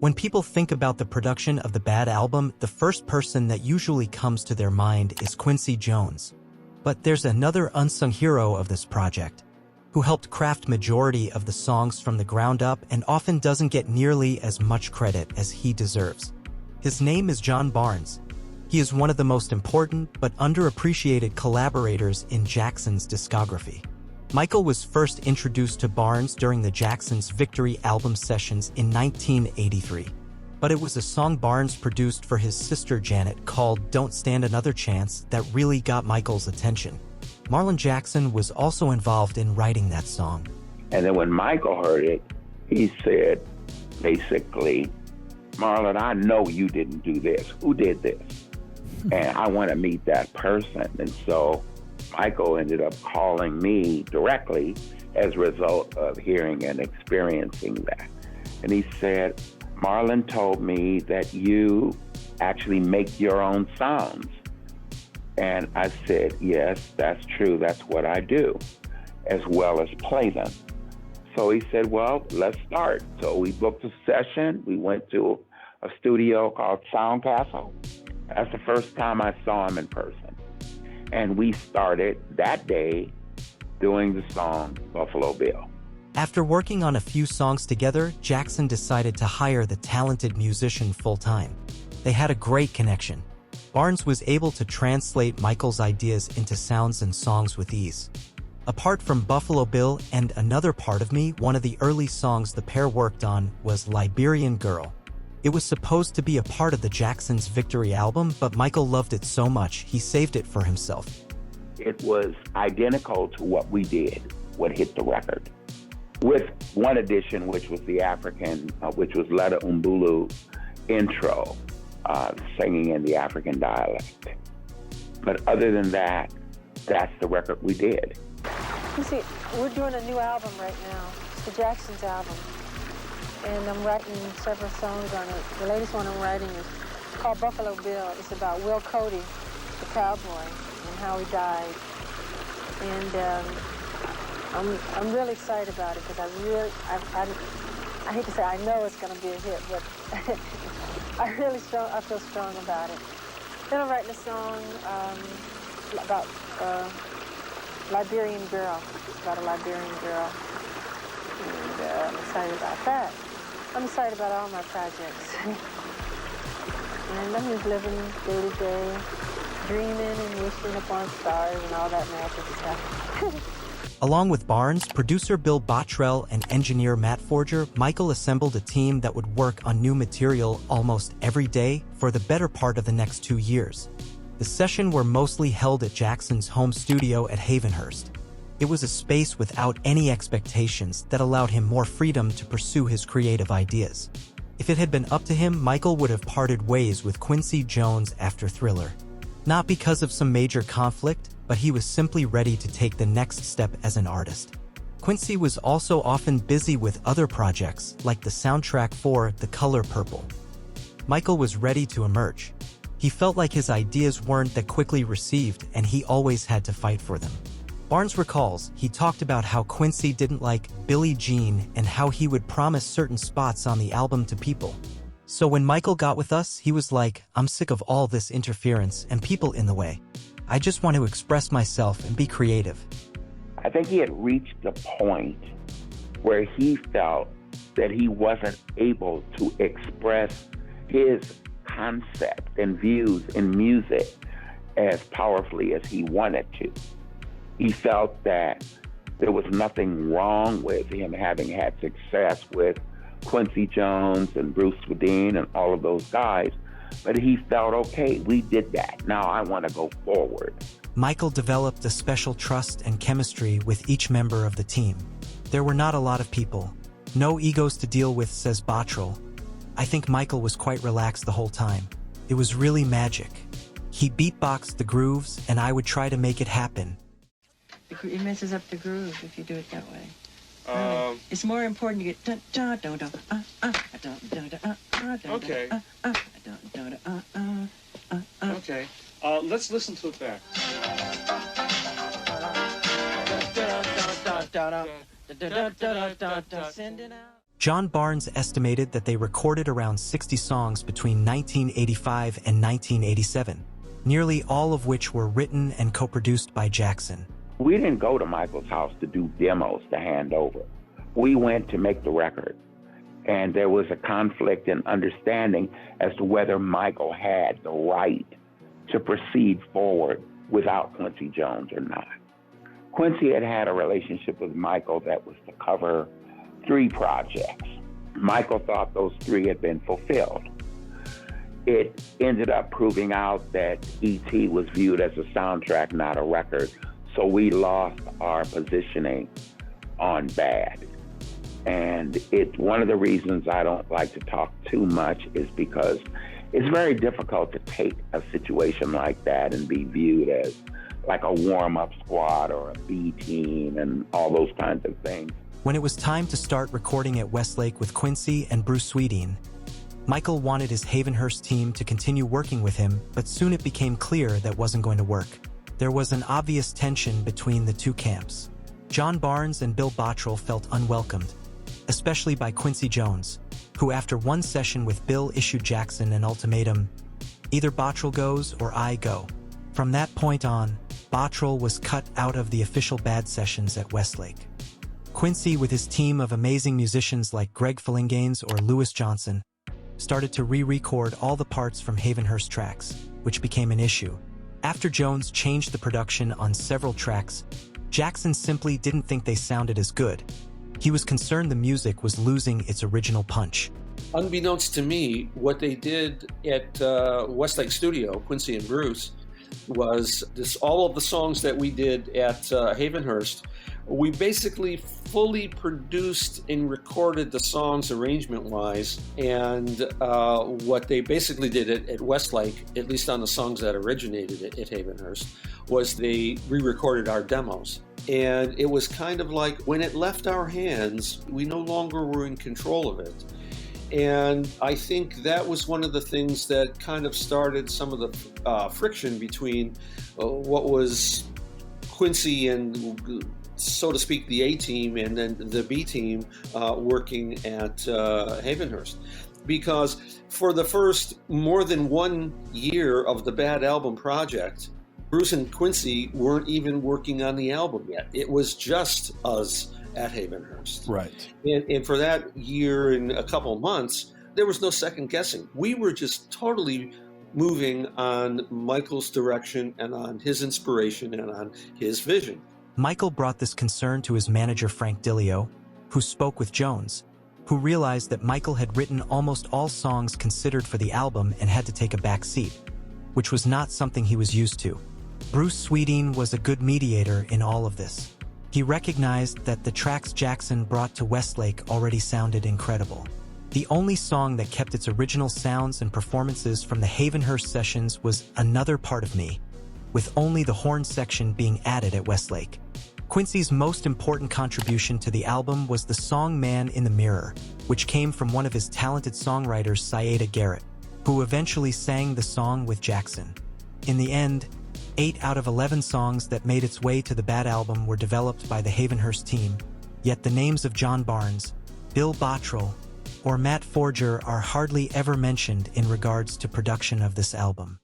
When people think about the production of the Bad album, the first person that usually comes to their mind is Quincy Jones. But there's another unsung hero of this project, who helped craft majority of the songs from the ground up and often doesn't get nearly as much credit as he deserves. His name is John Barnes. He is one of the most important but underappreciated collaborators in Jackson's discography. Michael was first introduced to Barnes during the Jackson's Victory album sessions in 1983. But it was a song Barnes produced for his sister Janet called Don't Stand Another Chance that really got Michael's attention. Marlon Jackson was also involved in writing that song. And then when Michael heard it, he said, basically, Marlon, I know you didn't do this. Who did this? And I want to meet that person. And so Michael ended up calling me directly as a result of hearing and experiencing that. And he said, Marlon told me that you actually make your own sounds. And I said, yes, that's true. That's what I do, as well as play them. So he said, well, let's start. So we booked a session. We went to a studio called Sound Castle. That's the first time I saw him in person. And we started that day doing the song Buffalo Bill. After working on a few songs together, Jackson decided to hire the talented musician full-time. They had a great connection. Barnes was able to translate Michael's ideas into sounds and songs with ease. Apart from Buffalo Bill and Another Part of Me, one of the early songs the pair worked on was Liberian Girl. It was supposed to be a part of the Jackson's Victory album, but Michael loved it so much, he saved it for himself. It was identical to what we did, what hit the record, with one addition, which was the African, which was Letta Umbulu intro, singing in the African dialect. But other than that, that's the record we did. You see, we're doing a new album right now. It's the Jackson's album. And I'm writing several songs on it. The latest one I'm writing is called Buffalo Bill. It's about Will Cody, the cowboy, and how he died. And I'm really excited about it because I hate to say I know it's going to be a hit, but I feel strong about it. Then I'm writing a song about Liberian Girl. It's about a Liberian girl. And I'm excited about that. I'm excited about all my projects. And I'm just living day to day, dreaming and wishing upon stars and all that magic stuff. Along with Barnes, producer Bill Bottrell, and engineer Matt Forger, Michael assembled a team that would work on new material almost every day for the better part of the next 2 years. The sessions were mostly held at Jackson's home studio at Havenhurst. It was a space without any expectations that allowed him more freedom to pursue his creative ideas. If it had been up to him, Michael would have parted ways with Quincy Jones after Thriller. Not because of some major conflict, but he was simply ready to take the next step as an artist. Quincy was also often busy with other projects, like the soundtrack for The Color Purple. Michael was ready to emerge. He felt like his ideas weren't that quickly received, and he always had to fight for them. Barnes recalls, he talked about how Quincy didn't like Billie Jean and how he would promise certain spots on the album to people. So when Michael got with us, he was like, I'm sick of all this interference and people in the way. I just want to express myself and be creative. I think he had reached the point where he felt that he wasn't able to express his concept and views in music as powerfully as he wanted to. He felt that there was nothing wrong with him having had success with Quincy Jones and Bruce Swedien and all of those guys, but he felt, okay, we did that. Now I want to go forward. Michael developed a special trust and chemistry with each member of the team. There were not a lot of people. No egos to deal with, says Bottrell. I think Michael was quite relaxed the whole time. It was really magic. He beatboxed the grooves, and I would try to make it happen. It messes up the groove if you do it that way. It's more important to get okay. Okay. Let's listen to it back. John Barnes estimated that they recorded around 60 songs between 1985 and 1987, nearly all of which were written and co-produced by Jackson. We didn't go to Michael's house to do demos to hand over. We went to make the record. And there was a conflict in understanding as to whether Michael had the right to proceed forward without Quincy Jones or not. Quincy had a relationship with Michael that was to cover 3 projects. Michael thought those 3 had been fulfilled. It ended up proving out that E.T. was viewed as a soundtrack, not a record, so we lost our positioning on Bad. And one of the reasons I don't like to talk too much is because it's very difficult to take a situation like that and be viewed as like a warm-up squad or a B team and all those kinds of things. When it was time to start recording at Westlake with Quincy and Bruce Sweeting, Michael wanted his Havenhurst team to continue working with him, but soon it became clear that wasn't going to work. There was an obvious tension between the 2 camps. John Barnes and Bill Bottrell felt unwelcomed, especially by Quincy Jones, who after one session with Bill issued Jackson an ultimatum: either Bottrell goes or I go. From that point on, Bottrell was cut out of the official Bad sessions at Westlake. Quincy, with his team of amazing musicians like Greg Fillinganes or Lewis Johnson, started to re-record all the parts from Havenhurst tracks, which became an issue. After Jones changed the production on several tracks, Jackson simply didn't think they sounded as good. He was concerned the music was losing its original punch. Unbeknownst to me, what they did at Westlake Studio, Quincy and Bruce, was all of the songs that we did at Havenhurst, we basically fully produced and recorded the songs arrangement-wise, and what they basically did at Westlake, at least on the songs that originated at Havenhurst, was they re-recorded our demos. And it was kind of like when it left our hands, we no longer were in control of it. And I think that was one of the things that kind of started some of the friction between what was Quincy and, so to speak, the A team and then the B team working at Havenhurst. Because for the first more than 1 year of the Bad album project, Bruce and Quincy weren't even working on the album yet. It was just us at Havenhurst. Right. And for that year and a couple of months, there was no second guessing. We were just totally moving on Michael's direction and on his inspiration and on his vision. Michael brought this concern to his manager Frank Dillio, who spoke with Jones, who realized that Michael had written almost all songs considered for the album and had to take a back seat, which was not something he was used to. Bruce Sweeting was a good mediator in all of this. He recognized that the tracks Jackson brought to Westlake already sounded incredible. The only song that kept its original sounds and performances from the Havenhurst sessions was Another Part of Me, with only the horn section being added at Westlake. Quincy's most important contribution to the album was the song Man in the Mirror, which came from one of his talented songwriters, Syeda Garrett, who eventually sang the song with Jackson. In the end, 8 out of 11 songs that made its way to the Bad album were developed by the Havenhurst team, yet the names of John Barnes, Bill Bottrell, or Matt Forger are hardly ever mentioned in regards to production of this album.